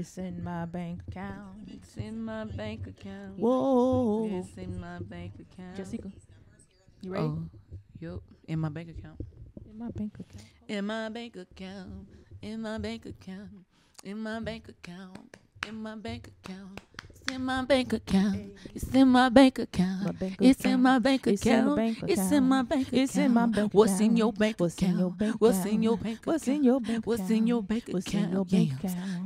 It's in my bank account. It's in my bank account. Whoa. It's in my bank account. Jessica, you ready? Oh, yep. In my bank account. In my bank account. In my bank account. In my bank account. In my bank account. In my bank account. It's in my bank account. It's in my bank account. It's in my bank account. It's in my bank account. It's in my bank What's in your account? bank What's in your account? bank What's in account? your bank account? What's in your bank What's in your account? bank What's in your account? bank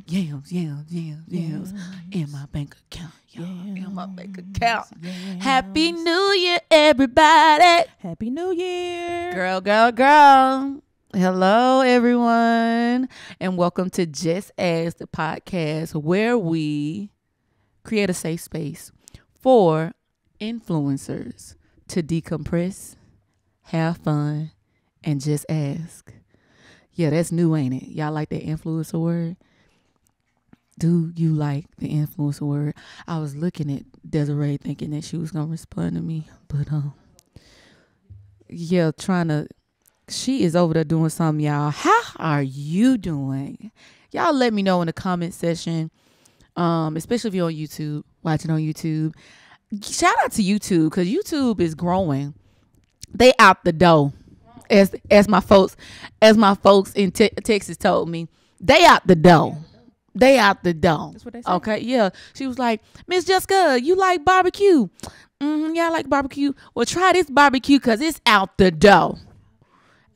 Yams. account? Yams. In my bank account. In my bank Yams. account. Yams. Happy New Year, everybody. Happy New Year. Girl. Hello, everyone, and welcome to Jess Ask, the podcast where we create a safe space for influencers to decompress, have fun, and just ask. Yeah, that's new, ain't it? Y'all like that influencer word? Do you like the influencer word? I was looking at Desiree thinking that she was going to respond to me, but she is over there doing something, y'all. How are you doing? Y'all let me know in the comment section, especially if you're on YouTube, watching on YouTube. Shout out to YouTube, because YouTube is growing. They out the door, as my folks in Texas told me. They out the door. They out the door. That's what they said. Okay, yeah. She was like, Miss Jessica, you like barbecue? Yeah, I like barbecue. Well, try this barbecue because it's out the door.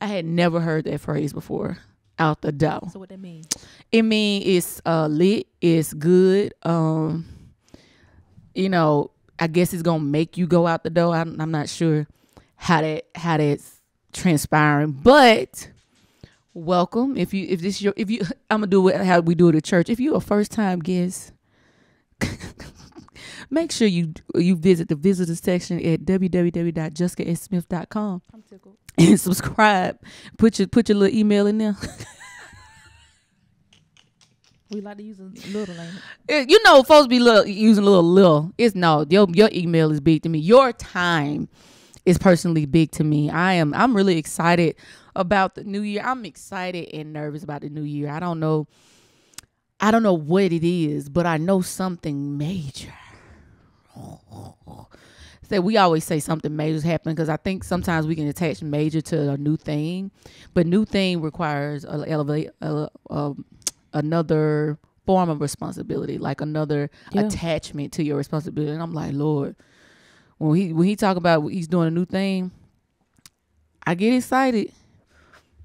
I had never heard that phrase before. Out the door. So what that mean? It mean it's lit. It's good. I guess it's gonna make you go out the door. I'm not sure how that's transpiring, but welcome. I'm gonna do it how we do it at church. If you're a first time guest, make sure you visit the visitor section at www.jessicasmith.com. I'm tickled. And subscribe. Put your little email in there. We like to use a little, ain't it? Folks be using a little. It's no, your email is big to me. Your time is personally big to me. I'm really excited about the new year. I'm excited and nervous about the new year. I don't know what it is, but I know something major. We always say something major is happening, because I think sometimes we can attach major to a new thing, but new thing requires another form of responsibility, like another attachment to your responsibility. And I'm like, Lord, when he talk about he's doing a new thing, I get excited,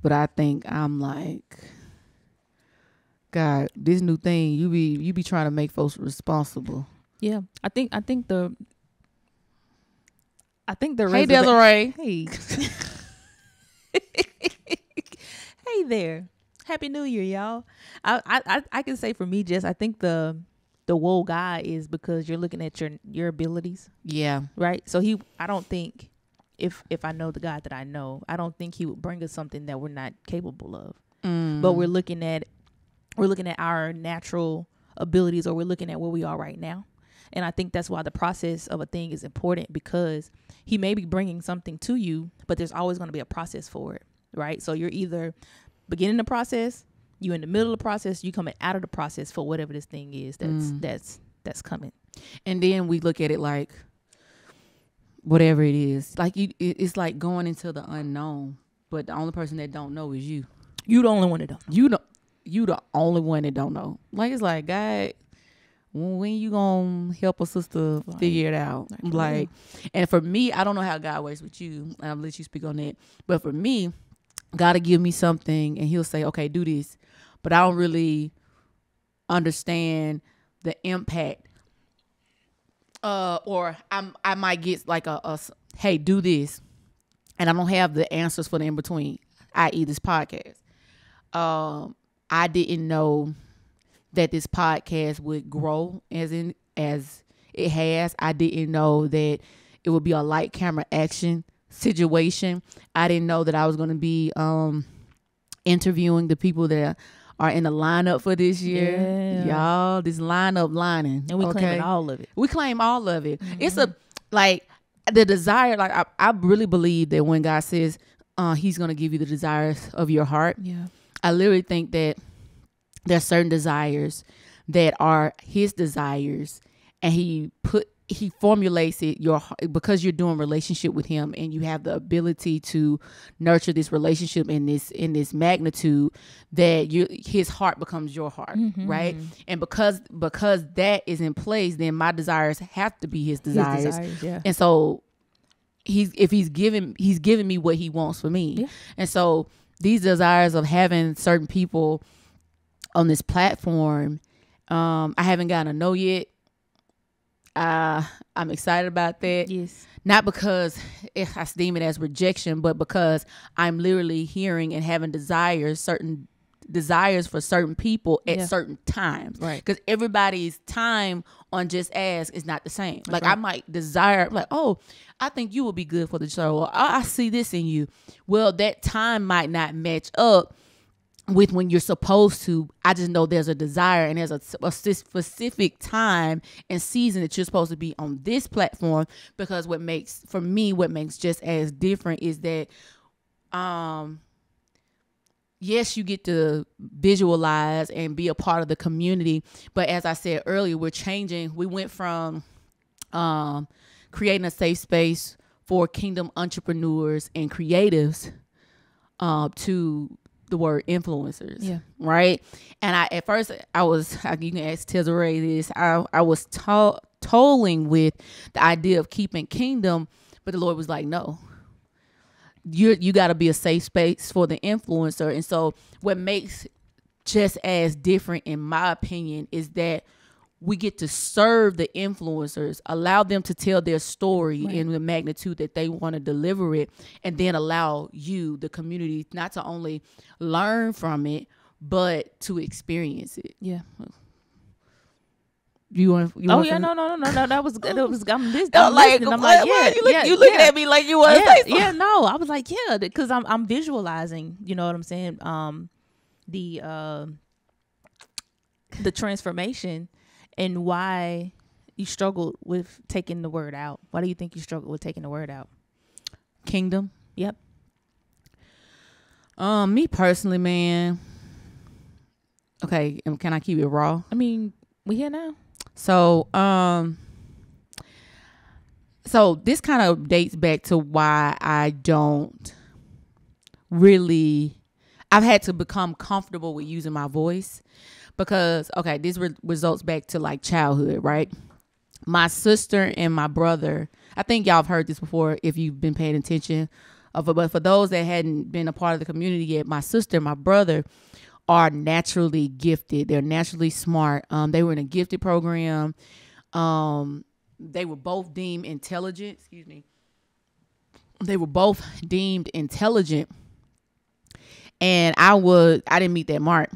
but I think I'm like, God, this new thing, you be trying to make folks responsible. Yeah, I think the Hey, Desiree. Hey. Hey there. Happy New Year, y'all. I can say for me, Jess, I think the whoa guy is because you're looking at your abilities. Yeah. Right? So I don't think if I know the God that I know, I don't think he would bring us something that we're not capable of. But we're looking at our natural abilities, or we're looking at where we are right now. And I think that's why the process of a thing is important, because he may be bringing something to you, but there's always going to be a process for it, right? So you're either beginning the process, you in the middle of the process, you coming out of the process for whatever this thing is that's coming. And then we look at it like whatever it is, like it's like going into the unknown, but the only person that don't know is you. You the only one that don't know. You the only one that don't know. Like, it's like, God, when you gonna help a sister figure it out? Like, and for me, I don't know how God works with you. I'll let you speak on that. But for me, God will give me something and he'll say, okay, do this. But I don't really understand the impact. Or I might get like a hey, do this. And I don't have the answers for the in between, i.e. this podcast. I didn't know that this podcast would grow as it has. I didn't know that it would be a light camera action situation. I didn't know that I was going to be interviewing the people that are in the lineup for this year. Yeah. Y'all, this lineup lining. And we claim all of it. We claim all of it. Mm-hmm. It's the desire. Like, I really believe that when God says he's going to give you the desires of your heart. Yeah. I literally think that there's certain desires that are his desires, and he formulates it because you're doing relationship with him, and you have the ability to nurture this relationship in this magnitude, that his heart becomes your heart, right? And because that is in place, then my desires have to be his desires. Yeah. And so he's giving me what he wants for me. Yeah. And so these desires of having certain people on this platform, I haven't gotten to know yet. I'm excited about that. Yes. Not because I deem it as rejection, but because I'm literally hearing and having certain desires for certain people at certain times. Right. Because everybody's time on Just Ask is not the same. That's like right. I might desire, like, oh, I think you will be good for the show. Or I see this in you. Well, that time might not match up with when you're supposed to. I just know there's a desire, and there's a specific time and season that you're supposed to be on this platform. Because what makes Just As different is that, yes, you get to visualize and be a part of the community, but as I said earlier, we're changing. We went from creating a safe space for kingdom entrepreneurs and creatives to the word influencers. Yeah. Right. And at first I was, you can ask Desiree this, I was toiling with the idea of keeping kingdom, but the Lord was like, no, you got to be a safe space for the influencer. And so what makes Just As different, in my opinion, is that we get to serve the influencers, allow them to tell their story in the magnitude that they want to deliver it, and then allow you, the community, not to only learn from it, but to experience it. Yeah. You want? No. That was good. I'm listening. I'm like, you looking at me like you want to say something. Yeah, no. I was like, yeah, because I'm visualizing. You know what I'm saying? The transformation. And why you struggled with taking the word out. Why do you think you struggled with taking the word out? Kingdom. Yep. Me personally, man. Okay, can I keep it raw? I mean, we here now. So this kind of dates back to why I don't really. I've had to become comfortable with using my voice. Because, okay, this results back to like childhood, right? My sister and my brother, I think y'all have heard this before if you've been paying attention. But for those that hadn't been a part of the community yet, my sister and my brother are naturally gifted. They're naturally smart. They were in a gifted program. They were both deemed intelligent. Excuse me. They were both deemed intelligent. And I didn't meet that mark.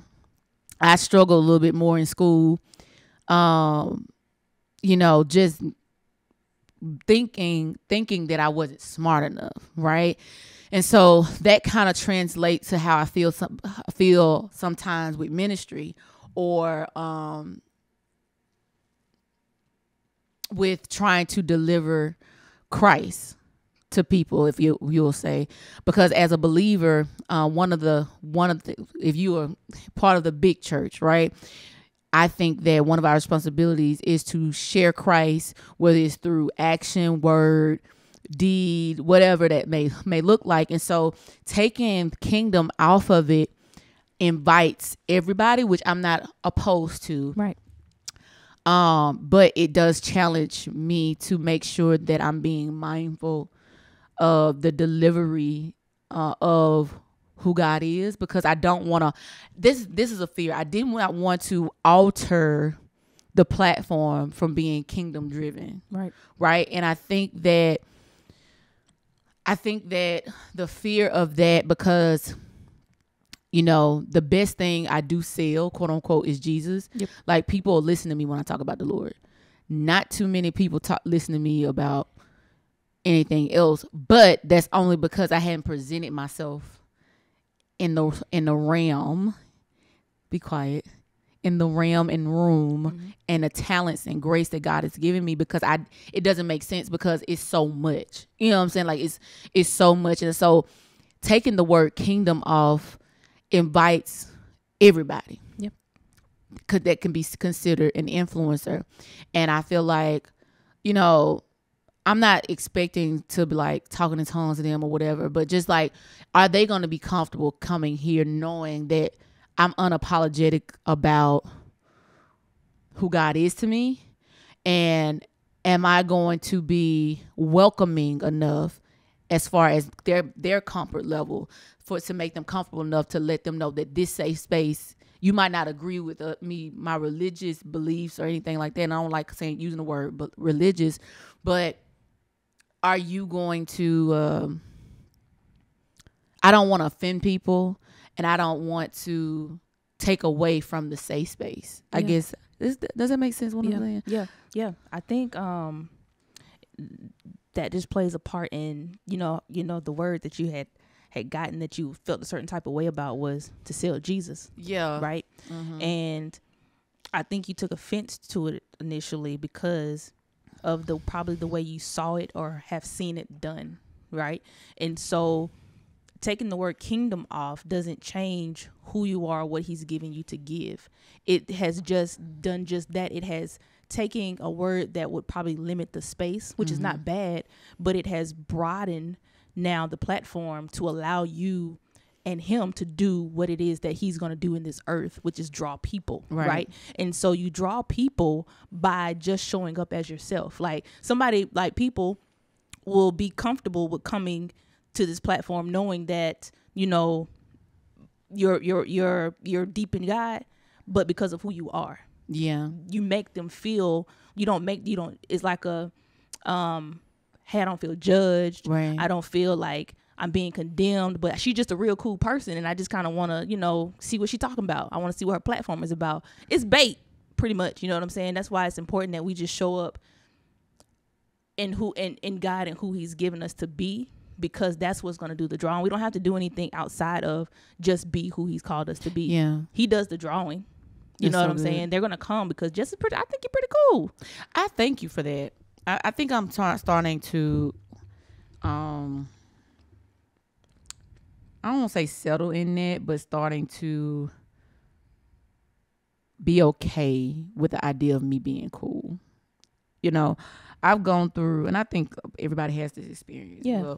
I struggled a little bit more in school, just thinking that I wasn't smart enough, right? And so that kind of translates to how I feel sometimes with ministry, or with trying to deliver Christ to people, if you'll say, because as a believer, one of the if you are part of the big church, right, I think that one of our responsibilities is to share Christ, whether it's through action, word, deed, whatever that may look like. And so taking kingdom off of it invites everybody, which I'm not opposed to, right? But it does challenge me to make sure that I'm being mindful of the delivery of who God is, because I don't want to. This is a fear. I did not want to alter the platform from being kingdom driven, right. And I think that the fear of that, because the best thing I do sell, quote unquote, is Jesus. Yep. Like, people listen to me when I talk about the Lord. Not too many people listen to me about anything else, but that's only because I hadn't presented myself in the realm. Be quiet. In the realm and room, and the talents and grace that God has given me, because it doesn't make sense, because it's so much. You know what I'm saying? Like, it's so much. And so taking the word kingdom off invites everybody. Yep. that can be considered an influencer. And I feel like, you know, I'm not expecting to be like talking in tongues to them or whatever, but just like, are they going to be comfortable coming here knowing that I'm unapologetic about who God is to me? And am I going to be welcoming enough as far as their comfort level to make them comfortable enough to let them know that this safe space, you might not agree with me, my religious beliefs or anything like that. And I don't like using the word but religious, but are you going to, I don't want to offend people, and I don't want to take away from the safe space. Yeah. I guess, does that make sense what I'm saying? Yeah. I think that just plays a part in, you know, the word that you had gotten that you felt a certain type of way about was to sell Jesus. Yeah. Right. Mm-hmm. And I think you took offense to it initially because of probably the way you saw it or have seen it done. Right. And so taking the word kingdom off doesn't change who you are, what he's giving you to give. It has just done just that. It has taken a word that would probably limit the space, which is not bad, but it has broadened now the platform to allow you and him to do what it is that he's going to do in this earth, which is draw people. Right. And so you draw people by just showing up as yourself. Like somebody, like people will be comfortable with coming to this platform knowing that, you know, you're deep in God, but because of who you are. Yeah. You make them feel, it's like a, hey, I don't feel judged. Right. I don't feel like I'm being condemned, but she's just a real cool person. And I just kind of want to, you know, see what she's talking about. I want to see what her platform is about. It's bait pretty much. You know what I'm saying? That's why it's important that we just show up in God and who he's given us to be, because that's what's going to do the drawing. We don't have to do anything outside of just be who he's called us to be. Yeah. He does the drawing. You know what I'm saying? They're going to come because I think you're pretty cool. I thank you for that. I think I'm starting to, I don't want to say settle in that, but starting to be okay with the idea of me being cool. You know, I've gone through, and I think everybody has this experience. Yeah.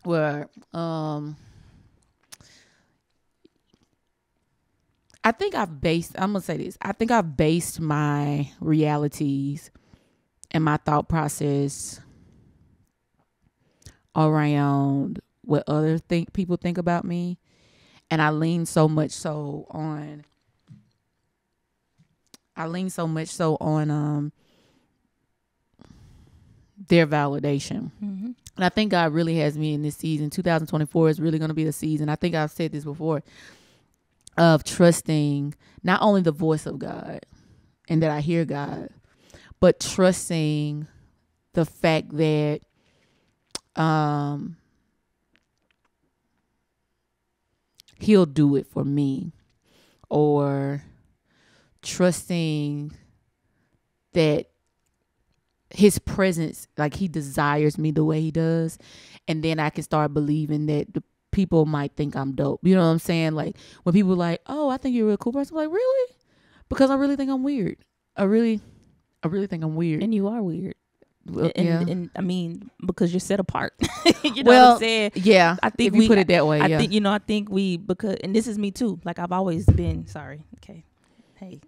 Where I think I'm going to say this. I think I've based my realities and my thought process around what other people think about me. And I lean so much so on their validation. Mm-hmm. And I think God really has me in this season. 2024 is really going to be the season. I think I've said this before, of trusting not only the voice of God and that I hear God, but trusting the fact that he'll do it for me, or trusting that his presence, like he desires me the way he does. And then I can start believing that the people might think I'm dope. You know what I'm saying? Like when people are like, oh, I think you're a real cool person. I'm like, really? Because I really think I'm weird. I really think I'm weird. And you are weird. And I mean, because you're set apart. You know what I'm saying? Yeah. I think if you put it that way. I think because, and this is me too. Like I've always been, sorry. Okay. Hey.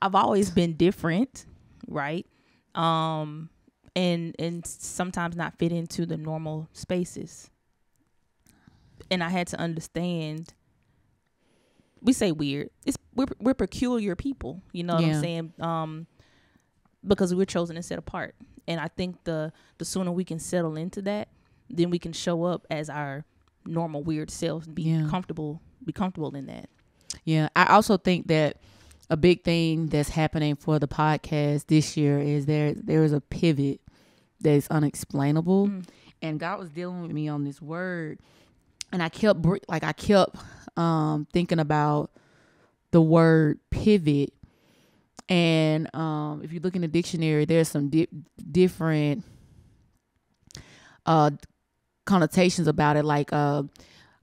I've always been different. Right. And sometimes not fit into the normal spaces. And I had to understand, we say weird. We're peculiar people, you know what I'm saying? Because we're chosen and set apart. And I think the sooner we can settle into that, then we can show up as our normal weird selves, be comfortable in that. Yeah. I also think that a big thing that's happening for the podcast this year is there is a pivot that is unexplainable. And God was dealing with me on this word. And I kept thinking about the word pivot. And if you look in the dictionary, there's some different connotations about it. Like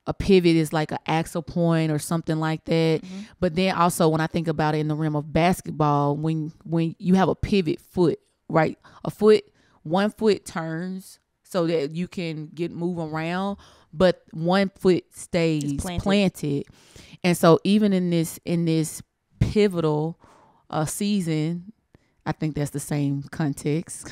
a pivot is like an axle point or something like that. But then also when I think about it in the realm of basketball, when you have a pivot foot, right? One foot turns so that you can move around, but one foot stays planted. And so even in this pivotal season, I think that's the same context.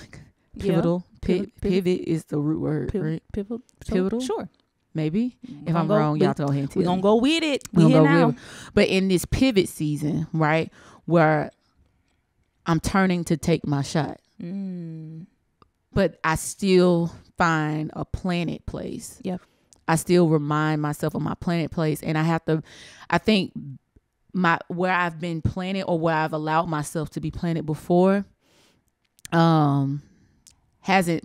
Pivotal. Pivot is the root word, right? Pivotal? Sure. Maybe. If I'm wrong, y'all go ahead and tell me. We're going to go with it. We're going to go with it. But in this pivot season, right, where I'm turning to take my shot, but I still find a planted place. Yep. I still remind myself of my planted place. And I think where I've been planted or where I've allowed myself to be planted before, hasn't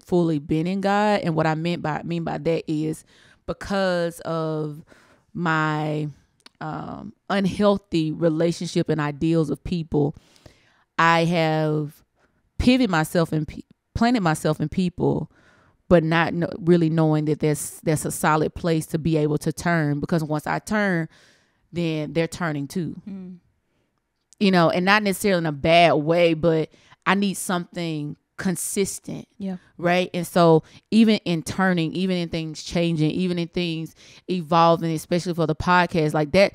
fully been in God. And what I mean by that is because of my unhealthy relationship and ideals of people, I have pivoted myself and planted myself in people, but not really knowing that that's a solid place to be able to turn, because once I turn, then they're turning too. You know, and not necessarily in a bad way, but I need something consistent. Yeah. Right. And so even in turning, even in things changing, even in things evolving, especially for the podcast, like that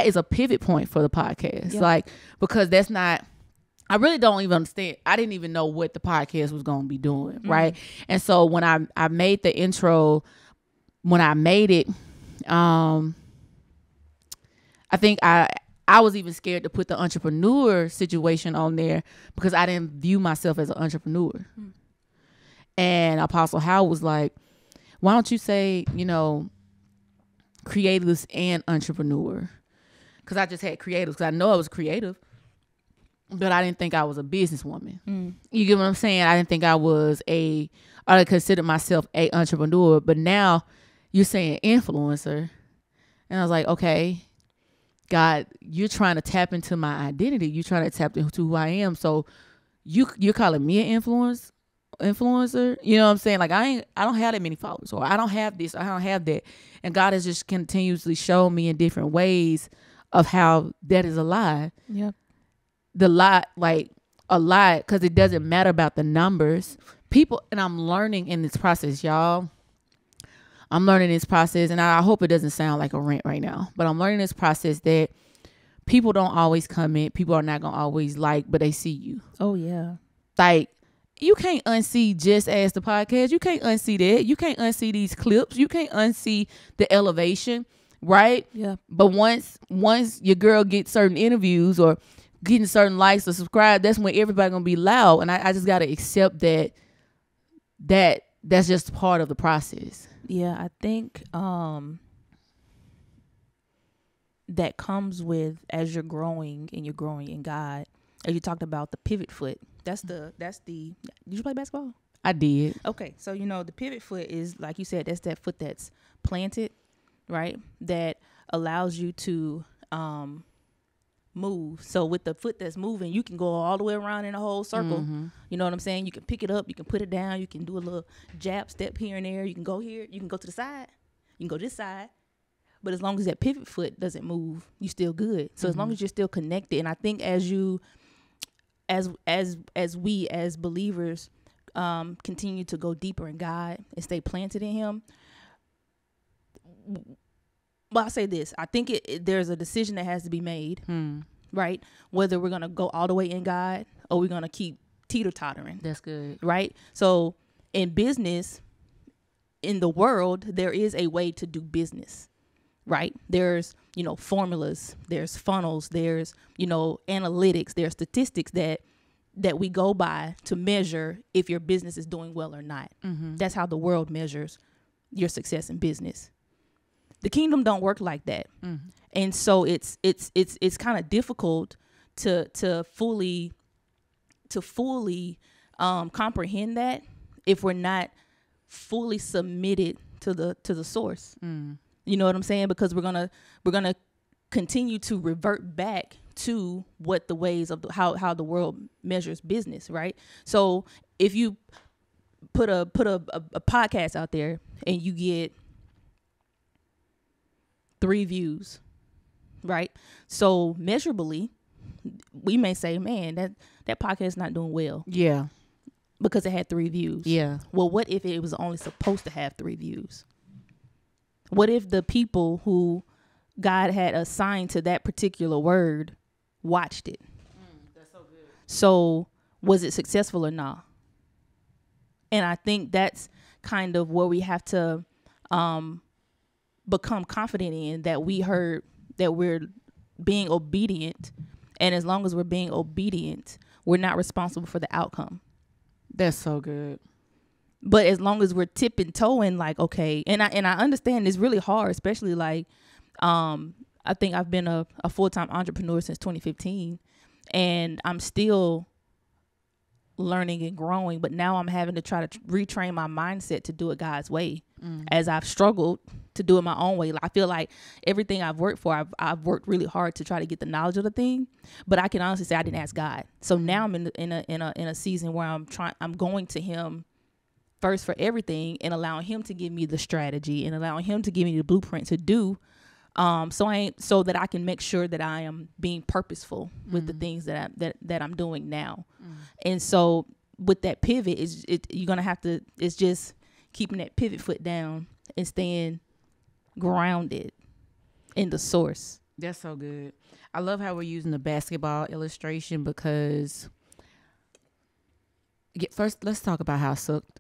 is a pivot point for the podcast. Yeah. Like, because that's not, I really don't even understand. I didn't even know what the podcast was going to be doing. Right. And so when I made the intro, when I made it, I think I was even scared to put the entrepreneur situation on there because I didn't view myself as an entrepreneur. And Apostle Howell was like, why don't you say, you know, creatives and entrepreneur? Because I just had creatives, because I know I was creative, but I didn't think I was a businesswoman. You get what I'm saying? I didn't think I considered myself a entrepreneur, but now you're saying influencer. And I was like, okay, God, you're trying to tap into my identity. You're trying to tap into who I am. So you're calling me an influencer. You know what I'm saying? Like I don't have that many followers, or I don't have this, or I don't have that. And God has just continuously shown me in different ways of how that is a lie. Yeah. The lie, like a lie, because it doesn't matter about the numbers. People, and I'm learning in this process, y'all. I'm learning this process, and I hope it doesn't sound like a rant right now, but I'm learning this process that people don't always comment. People are not going to always like, but they see you. Oh, yeah. Like, you can't unsee Jess Ask the podcast. You can't unsee that. You can't unsee these clips. You can't unsee the elevation, right? Yeah. But once your girl gets certain interviews or getting certain likes or subscribe, that's when everybody going to be loud. And I just got to accept that's just part of the process. Yeah, I think that comes with, as you're growing and you're growing in God, as you talked about the pivot foot. Did you play basketball? I did. Okay, so the pivot foot is, like you said, that's that foot that's planted, right? That allows you to move. So with the foot that's moving, you can go all the way around in a whole circle. You know what I'm saying? You can pick it up, you can put it down, you can do a little jab step here and there, you can go here, you can go to the side, you can go this side. But as long as that pivot foot doesn't move, you still good. So as long as you're still connected, and I think as we as believers continue to go deeper in God and stay planted in Him, well, I'll say this. I think there's a decision that has to be made, right? Whether we're going to go all the way in God or we're going to keep teeter-tottering. That's good. Right? So in business, in the world, there is a way to do business, right? There's, formulas, there's funnels, there's, analytics, there's statistics that we go by to measure if your business is doing well or not. That's how the world measures your success in business. The kingdom don't work like that. And so it's kind of difficult to fully comprehend that if we're not fully submitted to the source. You know what I'm saying? Because we're gonna continue to revert back to what the ways of how the world measures business, right? So if you put a podcast out there and you get 3 views, right? So measurably, we may say, man, that podcast is not doing well. Yeah. Because it had 3 views. Yeah. Well, what if it was only supposed to have 3 views? What if the people who God had assigned to that particular word watched it? That's so good. So was it successful or not? And I think that's kind of where we have to become confident in, that we heard that we're being obedient. And as long as we're being obedient, we're not responsible for the outcome. That's so good. But as long as we're tipping-toeing, like, okay, and I understand it's really hard, especially like, I think I've been a full-time entrepreneur since 2015, and I'm still learning and growing, but now I'm having to try to retrain my mindset to do it God's way, as I've struggled to do it my own way. I feel like everything I've worked for, I've worked really hard to try to get the knowledge of the thing, but I can honestly say I didn't ask God. So now I'm in a season where I'm going to Him first for everything, and allowing Him to give me the strategy and allowing Him to give me the blueprint to do, so that I can make sure that I am being purposeful with the things that I'm doing now. And so with that pivot, you're gonna have to. It's just keeping that pivot foot down and staying grounded in the source. That's so good. I love how we're using the basketball illustration, because first let's talk about how I sucked.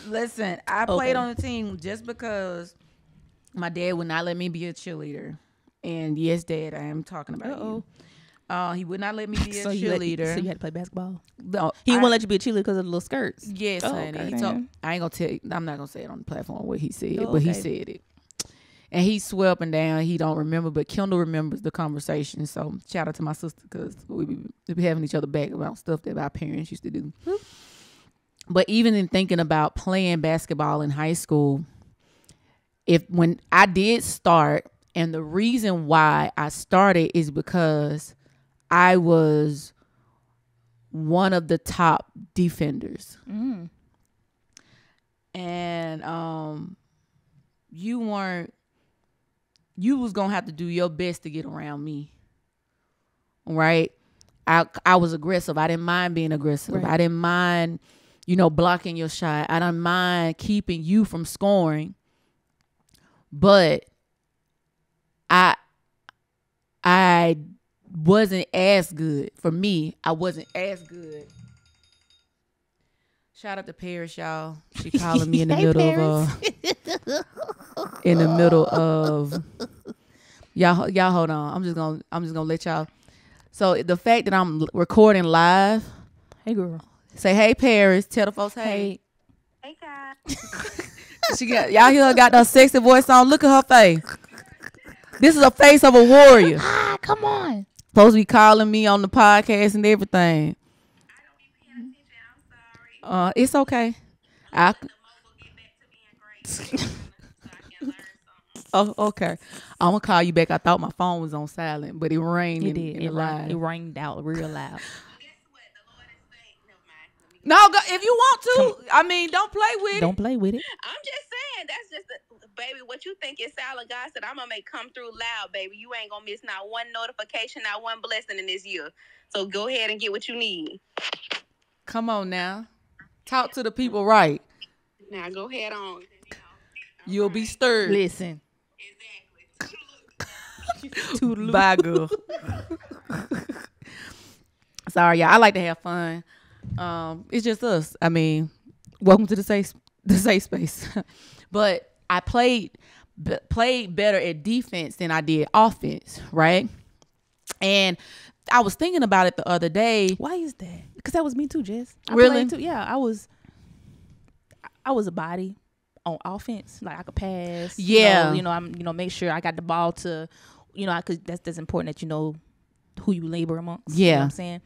Listen, I played on the team just because my dad would not let me be a cheerleader. And yes, Dad, I am talking about you. He would not let me be a cheerleader. So you had to play basketball? No, He wouldn't let you be a cheerleader because of the little skirts? Yes, honey. Okay, He told, I ain't gonna tell you, I'm not gonna say it on the platform what he said, but okay. he said it. And he swore up and down. He don't remember, but Kendall remembers the conversation. So shout out to my sister, because we be having each other back about stuff that our parents used to do. But even in thinking about playing basketball in high school, when I did start, and the reason why I started is because I was one of the top defenders. And you was gonna have to do your best to get around me, right? I was aggressive. I didn't mind being aggressive. Right. I didn't mind, blocking your shot. I didn't mind keeping you from scoring. But I wasn't as good. For me, I wasn't as good. Shout out to Paris, y'all. She calling me in the middle of y'all hold on. I'm just gonna let y'all. So the fact that I'm recording live. Hey girl. Say hey Paris. Tell the folks hey. Hey guys. Y'all hear her got that sexy voice on. Look at her face. This is a face of a warrior. Come on. Supposed to be calling me on the podcast and everything. I don't be paying attention. I'm sorry. It's okay. The mogul get back to being great, so I can learn something. Oh, okay. I'm gonna call you back. I thought my phone was on silent, but it rang. It did. It rang out real loud. No, if you want to, I mean, don't play with it. Don't play with it. I'm just saying, that's just baby, what you think is solid. God said, I'm gonna make come through loud, baby. You ain't gonna miss not one notification, not one blessing in this year. So go ahead and get what you need. Come on now. Talk to the people right. Now go ahead on. You'll be stirred. Listen. Exactly. Bye, girl. Sorry, y'all. I like to have fun. It's just us. I mean, welcome to the safe space. But I played better at defense than I did offense, right? And I was thinking about it the other day. Why is that? Because that was me too, Jess. Really? Too. Yeah, I was a body on offense. Like I could pass. Yeah. I'm make sure I got the ball to, that's important that you know who you labor amongst. Yeah. You know what I'm saying?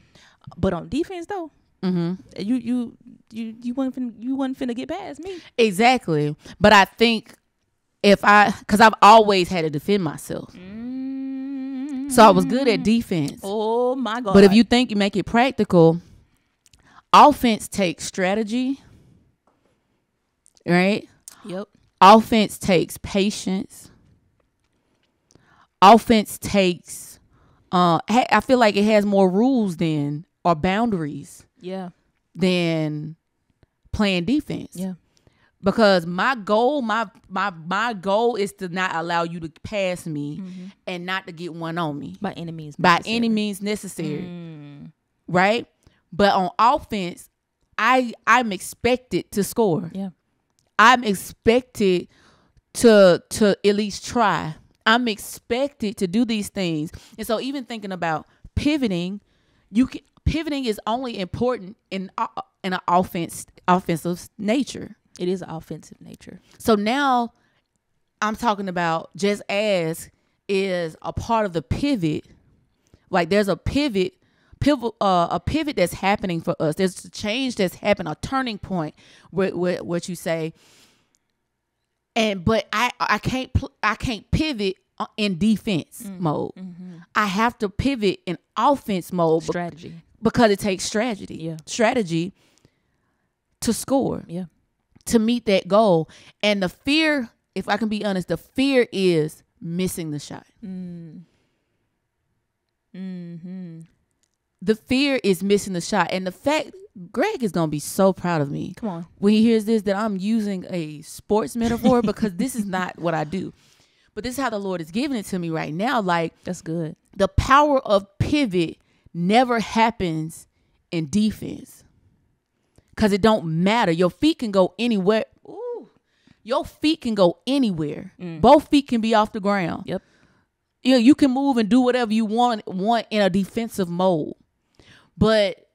But on defense though, you wasn't finna get past me. Exactly. But I think because I've always had to defend myself. So I was good at defense. Oh my God. But if you think you make it practical, offense takes strategy. Right? Yep. Offense takes patience. Offense takes, I feel like it has more rules than, or boundaries than playing defense. Yeah. Because my goal, my goal is to not allow you to pass me and not to get one on me. By any means necessary. Right? But on offense, I'm expected to score. Yeah. I'm expected to at least try. I'm expected to do these things. And so even thinking about pivoting, pivoting is only important in an offensive nature. It is an offensive nature. So now I'm talking about Jess Ask is a part of the pivot. Like there's a pivot that's happening for us. There's a change that's happened, a turning point with what you say. But I can't pivot in defense mode. I have to pivot in offense mode. Strategy. Because it takes strategy. Yeah. Strategy to score. Yeah. To meet that goal. And the fear, if I can be honest, the fear is missing the shot. The fear is missing the shot. And the fact, Greg is going to be so proud of me. Come on. When he hears this, that I'm using a sports metaphor because this is not what I do. But this is how the Lord is giving it to me right now. Like, that's good. The power of pivot never happens in defense. Because it don't matter. Your feet can go anywhere. Ooh. Your feet can go anywhere. Both feet can be off the ground. Yep. You can move and do whatever you want in a defensive mode. But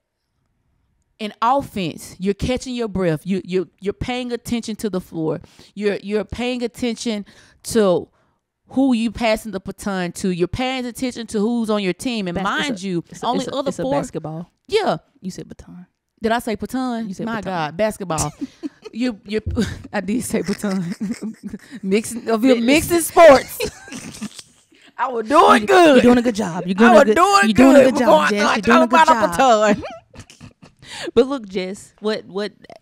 in offense, you're catching your breath. You're paying attention to the floor. You're paying attention to who you passing the baton to. You're paying attention to who's on your team. And it's a basketball. Yeah. You said baton. Did I say baton? You said My baton. God, basketball. I did say baton. mixing sports. I was doing good. You're doing a good job. You're doing a good job, Jess. You're doing a good job. But look, Jess, what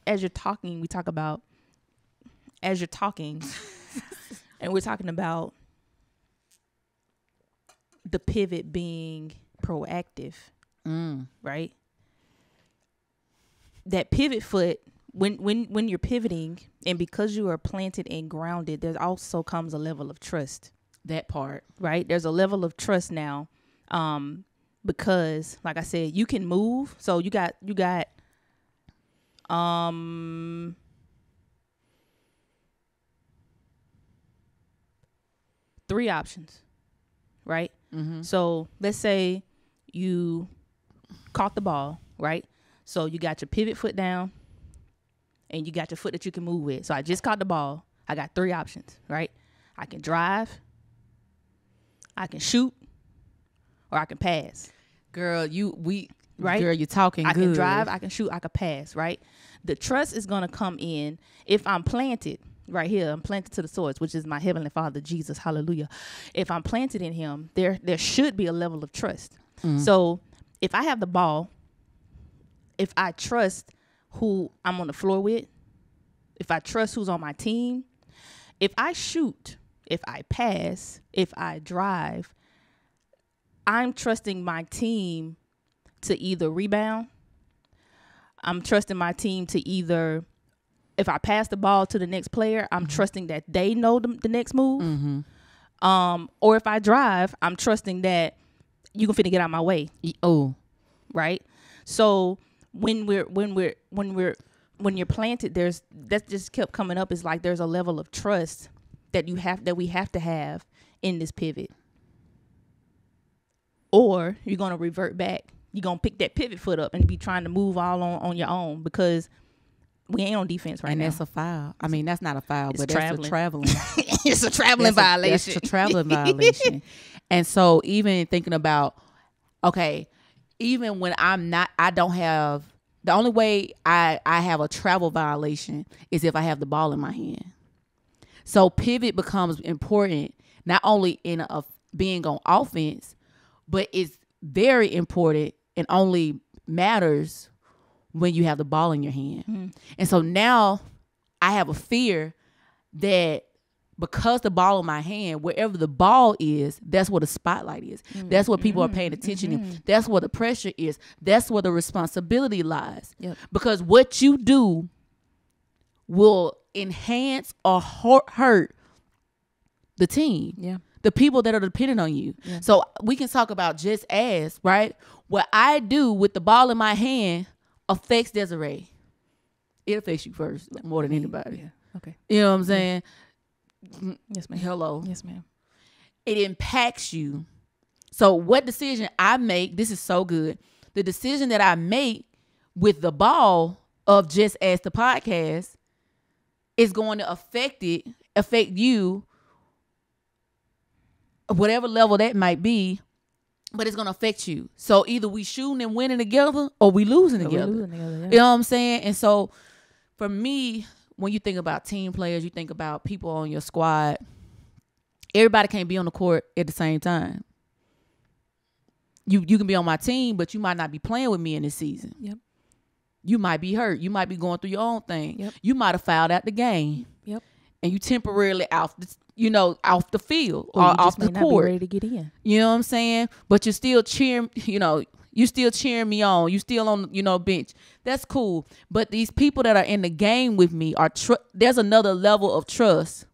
as you're talking, we talk about as you're talking, and we're talking about the pivot being proactive, right? That pivot foot, when you're pivoting, and because you are planted and grounded, there also comes a level of trust. That part, right? There's a level of trust now, because, like I said, you can move. So you got 3 options, right? So let's say you caught the ball, right? So you got your pivot foot down and you got your foot that you can move with. So I just caught the ball. I got 3 options, right? I can drive, I can shoot, or I can pass. Girl, right? Girl, you're talking I good. can drive, I can shoot, I can pass, right? The trust is going to come in if I'm planted right here. I'm planted to the source, which is my Heavenly Father, Jesus. Hallelujah. If I'm planted in him, there should be a level of trust. So if I have the ball, if I trust who I'm on the floor with, if I trust who's on my team, if I shoot, if I pass, if I drive, I'm trusting my team to either rebound. I'm trusting my team to either, if I pass the ball to the next player, I'm trusting that they know the next move. Or if I drive, I'm trusting that you can finna get out of my way. Oh, right. So when you're planted, that just kept coming up. Is like there's a level of trust that we have to have in this pivot, or you're gonna revert back. You're gonna pick that pivot foot up and be trying to move all on your own, because we ain't on defense right now. And that's a foul. I mean, that's not a foul, but traveling. That's a traveling. It's a traveling violation. That's a traveling violation. And so even thinking about, okay, even when I don't have, the only way I have a travel violation is if I have the ball in my hand. So pivot becomes important, not only in being on offense, but it's very important and only matters when you have the ball in your hand. And so now I have a fear that because the ball in my hand, wherever the ball is, that's where the spotlight is. That's what people are paying attention to. That's where the pressure is. That's where the responsibility lies. Yep. Because what you do will enhance or hurt the team. Yeah. The people that are dependent on you. Yeah. So we can talk about Jess Ask, right? What I do with the ball in my hand affects Desiree. It affects you first more than anybody. Yeah. Okay. You know what I'm saying? Yes, ma'am. Hello. Yes, ma'am. It impacts you. So what decision I make, this is so good. The decision that I make with the ball of Jess Ask the podcast is going to affect you, whatever level that might be, but it's going to affect you. So either we shooting and winning together or we losing together. Yeah. You know what I'm saying? And so for me, when you think about team players, you think about people on your squad, everybody can't be on the court at the same time. You can be on my team, but you might not be playing with me in this season. Yep. You might be hurt. You might be going through your own thing. Yep. You might have fouled out the game. Yep. And you temporarily off the field Or or you off just may the not be court. ready to get in. You know what I'm saying? But you're still cheering, you still cheering me on. You still on, bench. That's cool. But these people that are in the game with me there's another level of trust,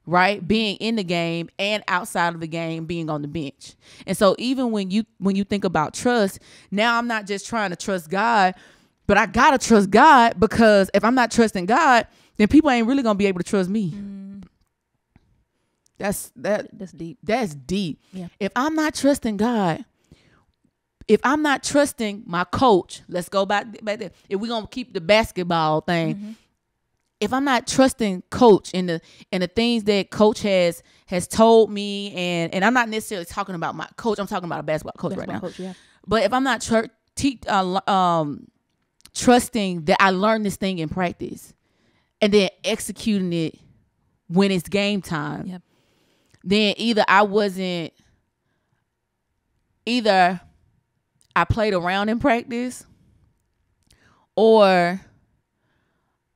right? Being in the game and outside of the game, being on the bench. And so even when you think about trust, now I'm not just trying to trust God, but I gotta trust God, because if I'm not trusting God, then people ain't really gonna be able to trust me. That's deep. That's deep. Yeah. If I'm not trusting God, if I'm not trusting my coach, let's go back there. If we're gonna keep the basketball thing, if I'm not trusting coach and the things that coach has told me, and I'm not necessarily talking about my coach, I'm talking about a basketball coach right now. Coach, yeah. But if I'm not trusting that I learned this thing in practice and then executing it when it's game time, Yep. then either I played around in practice, or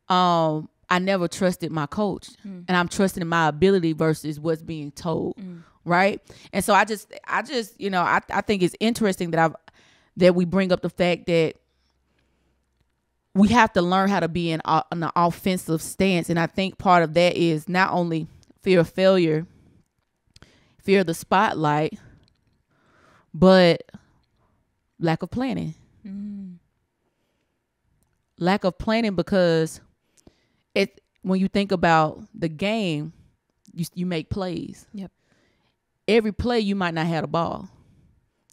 I never trusted my coach, and I'm trusting my ability versus what's being told, right? And so I think it's interesting that we bring up the fact that we have to learn how to be in an offensive stance, and I think part of that is not only fear of failure, fear of the spotlight, but lack of planning. Lack of planning, because when you think about the game, you make plays. Yep. Every play you might not have the ball.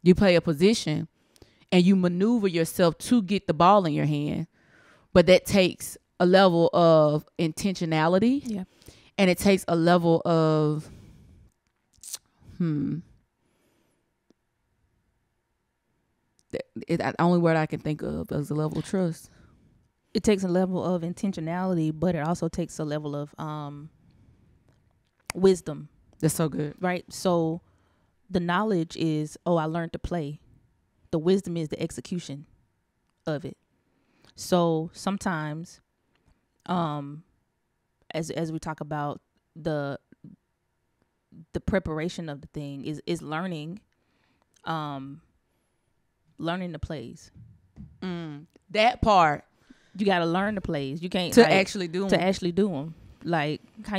You play a position and you maneuver yourself to get the ball in your hand, but that takes a level of intentionality. Yeah. And it takes a level of the only word I can think of is a level of trust. It takes a level of intentionality, but it also takes a level of wisdom. That's so good. Right? So the knowledge is, I learned to play. The wisdom is the execution of it. So sometimes, as we talk about the preparation of the thing is learning the plays. That part. You got to learn the plays. You can't actually do them. Like how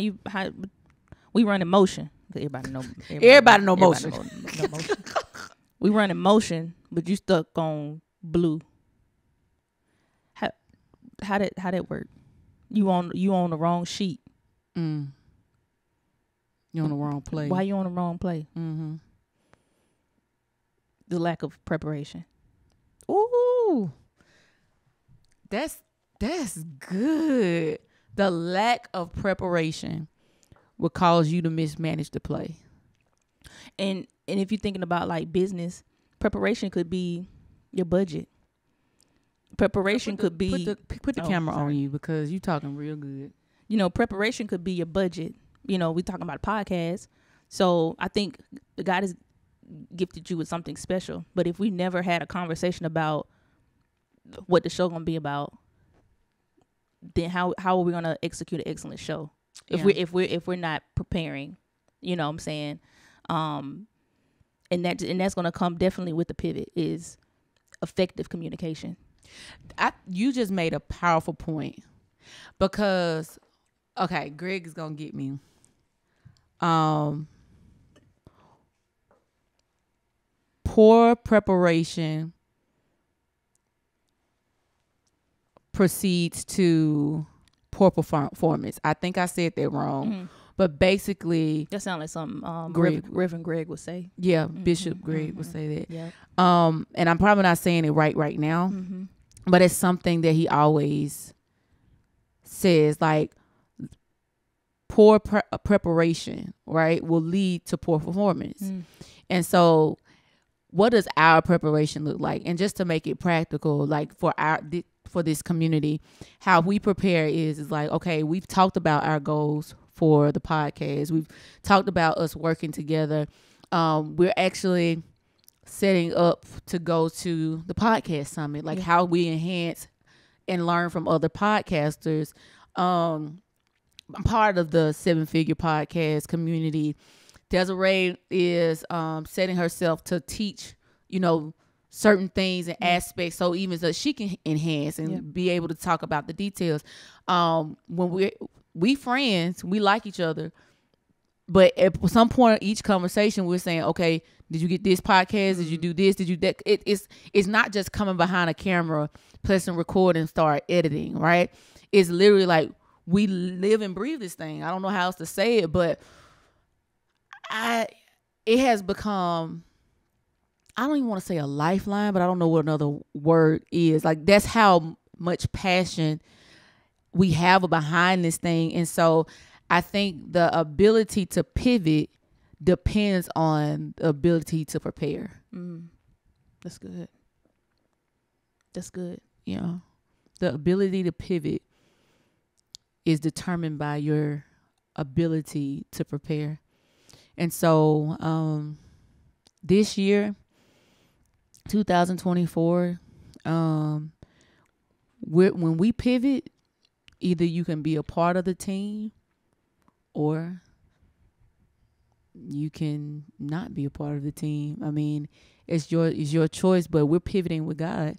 we run in motion. Everybody know motion. Know motion. We run in motion, but you stuck on blue. How that work? You on the wrong sheet. You on the wrong play. Why you on the wrong play? Mm-hmm. The lack of preparation. Ooh, that's good. The lack of preparation will cause you to mismanage the play. And if you're thinking about like business, preparation could be your budget. Preparation could be put the camera on you, because you talking real good. Preparation could be your budget. We talking about a podcast. So I think God has gifted you with something special. But if we never had a conversation about what the show gonna be about, then how are we gonna execute an excellent show? if we're not preparing, you know what I'm saying? And that's going to come definitely with the pivot is effective communication. You just made a powerful point because, okay, Greg is going to get me. Poor preparation proceeds to poor performance. I think I said that wrong. Mm-hmm. But basically, that sounds like something Reverend Greg would say. Yeah, mm-hmm. Bishop Greg would say that. Yep. And I'm probably not saying it right now, mm-hmm. but it's something that he always says, like poor preparation, right, will lead to poor performance. Mm. And so what does our preparation look like? And just to make it practical, like for this community, how we prepare is like, okay, we've talked about our goals for the podcast. We've talked about us working together. We're actually setting up to go to the podcast summit, like how we enhance and learn from other podcasters. I'm part of the 7-Figure Podcast community. Desiree is setting herself to teach, certain things and aspects, so even so she can enhance and be able to talk about the details. When we friends, we like each other, but at some point in each conversation, we're saying, okay, did you get this podcast? Mm-hmm. Did you do this? Did you that? It's not just coming behind a camera, pressing record and start editing, right? It's literally like we live and breathe this thing. I don't know how else to say it, but it has become, I don't even want to say a lifeline, but I don't know what another word is. Like, that's how much passion we have behind this thing. And so I think the ability to pivot depends on the ability to prepare. That's good. That's good. The ability to pivot is determined by your ability to prepare. And so this year, 2024, when we pivot, either you can be a part of the team or you can not be a part of the team. I mean, it's your choice, but we're pivoting with God.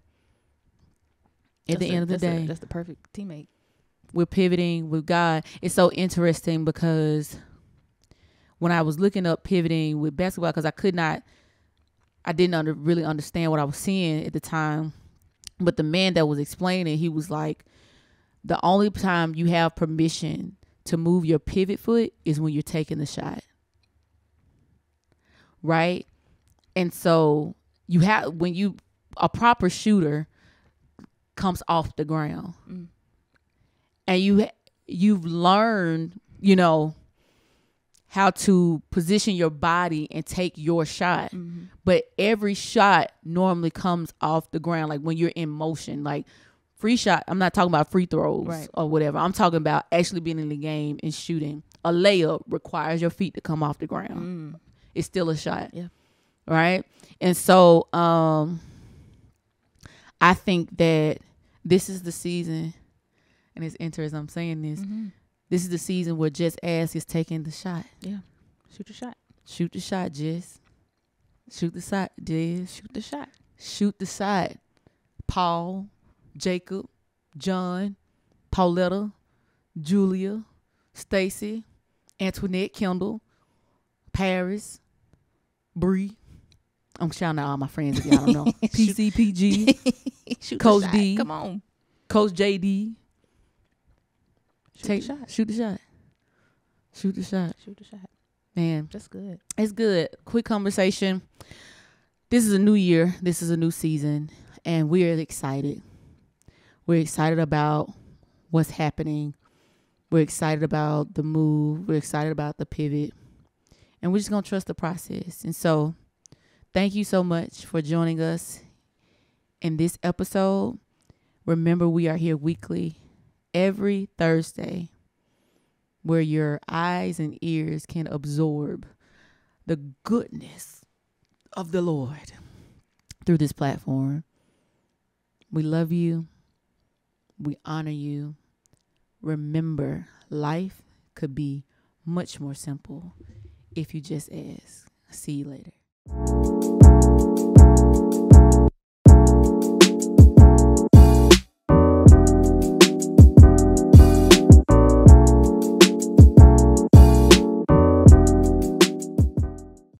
At the end of the day, that's the perfect teammate. We're pivoting with God. It's so interesting because when I was looking up pivoting with basketball, because I didn't really understand what I was seeing at the time. But the man that was explaining, he was like, the only time you have permission to move your pivot foot is when you're taking the shot. Right? And so a proper shooter comes off the ground. And you've learned, how to position your body and take your shot. Mm-hmm. But every shot normally comes off the ground, like when you're in motion. Like free shot, I'm not talking about free throws or whatever. I'm talking about actually being in the game and shooting. A layup requires your feet to come off the ground. It's still a shot. Yeah. Right? And so I think that this is the season, and it's interesting I'm saying this. Mm-hmm. This is the season where Jess Ask is taking the shot. Yeah. Shoot the shot. Shoot the shot, Jess. Shoot the shot, Jess. Shoot the shot. Shoot the shot. Paul, Jacob, John, Pauletta, Julia, Stacy, Antoinette, Kendall, Paris, Bree. I'm shouting out all my friends if y'all don't know. PCPG, Coach D. Come on. Coach JD. Shoot the shot. Shoot the shot. Shoot the shot. Shoot the shot. Man. That's good. It's good. Quick conversation. This is a new year. This is a new season. And we're excited. We're excited about what's happening. We're excited about the move. We're excited about the pivot. And we're just going to trust the process. And so thank you so much for joining us in this episode. Remember, we are here weekly, every Thursday, where your eyes and ears can absorb the goodness of the Lord through this platform. We love you. We honor you. Remember, life could be much more simple if you just ask. See you later.